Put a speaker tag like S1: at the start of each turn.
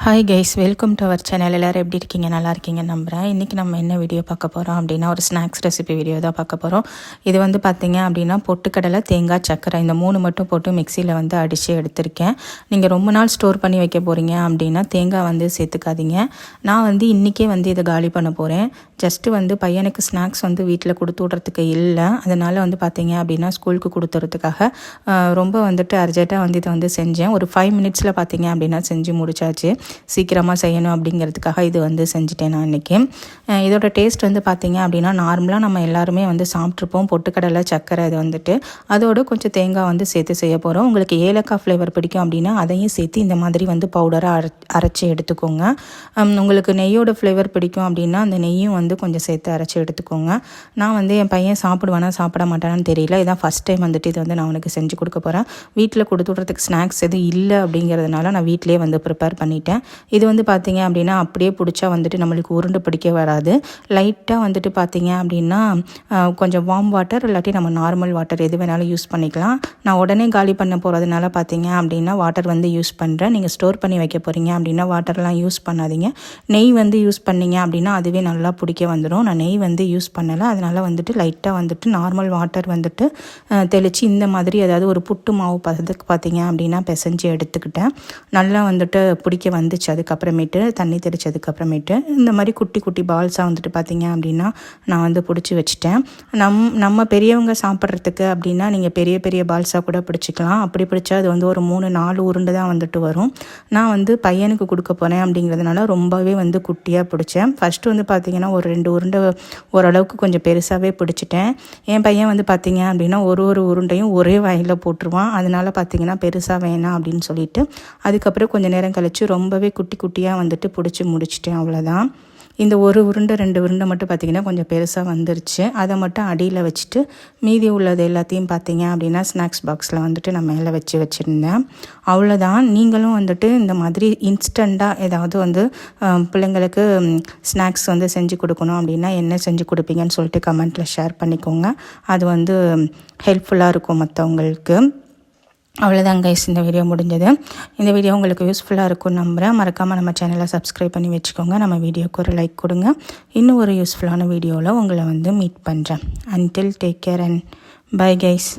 S1: Hi guys, welcome to our channel. எல்லோரும் எப்படி இருக்கீங்க? நல்லா இருக்கீங்க நம்புகிறேன். இன்றைக்கி நம்ம என்ன வீடியோ பார்க்க போகிறோம் அப்படின்னா, ஒரு ஸ்நாக்ஸ் ரெசிபி வீடியோ தான் பார்க்க போகிறோம். இது வந்து பார்த்திங்க அப்படின்னா, பொட்டுக்கடலை, தேங்காய், சர்க்கரை இந்த 3 மட்டும் போட்டு மிக்சியில் வந்து அடித்து எடுத்திருக்கேன். நீங்கள் ரொம்ப நாள் ஸ்டோர் பண்ணி வைக்க போகிறீங்க அப்படின்னா தேங்காய் வந்து சேர்த்துக்காதீங்க. நான் வந்து இன்றைக்கே வந்து இதை காலி பண்ண போகிறேன். ஜஸ்ட்டு வந்து பையனுக்கு ஸ்நாக்ஸ் வந்து வீட்டில் கொடுத்து விட்றதுக்கு இல்லை, அதனால் வந்து பார்த்திங்க அப்படின்னா ஸ்கூலுக்கு கொடுத்துறதுக்காக ரொம்ப வந்துட்டு அர்ஜென்ட்டாக வந்து இதை வந்து செஞ்சேன். ஒரு 5 மினிட்ஸில் பார்த்திங்க அப்படின்னா செஞ்சு முடிச்சாச்சு. சீக்கிரமாக செய்யணும் அப்படிங்கிறதுக்காக இது வந்து செஞ்சுட்டேன் நான் இன்றைக்கி. இதோட டேஸ்ட் வந்து பார்த்திங்க அப்படின்னா நார்மலாக நம்ம எல்லாருமே வந்து சாப்பிட்ருப்போம். பொட்டுக்கடலை, சர்க்கரை இது வந்துட்டு அதோடு கொஞ்சம் தேங்காய் வந்து சேர்த்து செய்ய போகிறோம். உங்களுக்கு ஏலக்காய் ஃப்ளேவர் பிடிக்கும் அப்படின்னா அதையும் சேர்த்து இந்த மாதிரி வந்து பவுடராக அரைச்சி எடுத்துக்கோங்க. உங்களுக்கு நெய்யோட ஃப்ளேவர் பிடிக்கும் அப்படின்னா அந்த நெய்யும் வந்து கொஞ்சம் சேர்த்து அரைச்சி எடுத்துக்கோங்க. நான் வந்து என் பையன் சாப்பிடுவானா சாப்பிட மாட்டானான்னு தெரியல. இதான் ஃபஸ்ட் டைம் வந்துட்டு இது வந்து நான் அவனுக்கு செஞ்சு கொடுக்க போகிறேன். வீட்டில் கொடுத்து விட்றதுக்கு ஸ்நாக்ஸ் எதுவும் இல்லை அப்படிங்கிறதுனால நான் வீட்டிலே வந்து ப்ரிப்பேர் பண்ணிட்டேன். இது வந்து பார்த்திங்க அப்படின்னா அப்படியே பிடிச்சா வந்துட்டு நம்மளுக்கு உருண்டு பிடிக்க வராது. லைட்டாக வந்துட்டு பார்த்திங்க அப்படின்னா கொஞ்சம் வார்ம் வாட்டர் இல்லாட்டி நம்ம நார்மல் வாட்டர் எது வேணாலும் யூஸ் பண்ணிக்கலாம். நான் உடனே காலி பண்ண போகிறதுனால பார்த்திங்க அப்படின்னா வாட்டர் வந்து யூஸ் பண்ணுறேன். நீங்கள் ஸ்டோர் பண்ணி வைக்க போகிறீங்க அப்படின்னா வாட்டர்லாம் யூஸ் பண்ணாதீங்க. நெய் வந்து யூஸ் பண்ணிங்க அப்படின்னா அதுவே நல்லா பிடிக்க வந்துடும். நான் நெய் வந்து யூஸ் பண்ணலை, அதனால் வந்துட்டு லைட்டாக வந்துட்டு நார்மல் வாட்டர் வந்துட்டு தெளித்து இந்த மாதிரி ஏதாவது ஒரு புட்டு மாவு பதத்துக்கு பார்த்திங்க அப்படின்னா பிசைஞ்சு எடுத்துக்கிட்டேன். நல்லா வந்துட்டு பிடிக்க வந்துச்சு. அதுக்கப்புறமேட்டு தண்ணி தெளித்ததுக்கப்புறமேட்டு இந்த மாதிரி குட்டி குட்டி பால்ஸாக வந்துட்டு பார்த்திங்க அப்படின்னா நான் வந்து பிடிச்சி வச்சுட்டேன். நம்ம பெரியவங்க சாப்பிட்றதுக்கு அப்படின்னா நீங்கள் பெரிய பெரிய பால்ஸாக கூட பிடிச்சிக்கலாம். அப்படி பிடிச்சா அது வந்து ஒரு 3-4 உருண்டு தான் வந்துட்டு வரும். நான் வந்து பையனுக்கு கொடுக்க போகிறேன் அப்படிங்கிறதுனால ரொம்பவே வந்து குட்டியாக பிடிச்சேன். ஃபஸ்ட்டு வந்து பார்த்திங்கன்னா ஒரு 2 உருண்டை ஓரளவுக்கு கொஞ்சம் பெருசாகவே பிடிச்சிட்டேன். என் பையன் வந்து பார்த்திங்க அப்படின்னா ஒரு உருண்டையும் ஒரே வாயில் போட்டுருவான். அதனால் பார்த்திங்கன்னா பெருசாக வேணாம் அப்படின்னு சொல்லிட்டு அதுக்கப்புறம் கொஞ்சம் நேரம் கழித்து ரொம்பவே குட்டி குட்டியாக வந்துட்டு பிடிச்சி முடிச்சிட்டேன். அவ்வளோதான். இந்த ஒரு உருண்டை 2 உருண்டை மட்டும் பார்த்திங்கன்னா கொஞ்சம் பெருசாக வந்துருச்சு. அதை மட்டும் அடியில் வச்சுட்டு மீதி உள்ளது எல்லாத்தையும் பார்த்திங்க அப்படின்னா ஸ்நாக்ஸ் பாக்ஸில் வந்துட்டு நான் மேலே வச்சுருந்தேன். அவ்வளோதான். நீங்களும் வந்துட்டு இந்த மாதிரி இன்ஸ்டண்ட்டாக ஏதாவது வந்து பிள்ளைங்களுக்கு ஸ்நாக்ஸ் வந்து செஞ்சு கொடுக்கணும் அப்படின்னா என்ன செஞ்சு கொடுப்பீங்கன்னு சொல்லிட்டு கமெண்ட்டில் ஷேர் பண்ணிக்கோங்க. அது வந்து ஹெல்ப்ஃபுல்லாக இருக்கும் மற்றவங்களுக்கு. அவ்வளோதான் கைஸ், இந்த வீடியோ முடிஞ்சது. இந்த வீடியோ உங்களுக்கு யூஸ்ஃபுல்லாக இருக்கும்னு நம்புகிறேன். மறக்காமல் நம்ம சேனலை சப்ஸ்கிரைப் பண்ணி வச்சுக்கோங்க. நம்ம வீடியோக்கு ஒரு லைக் கொடுங்க. இன்னும் ஒரு யூஸ்ஃபுல்லான வீடியோவில் உங்களை வந்து மீட் பண்ணுறேன். Until take care and bye guys.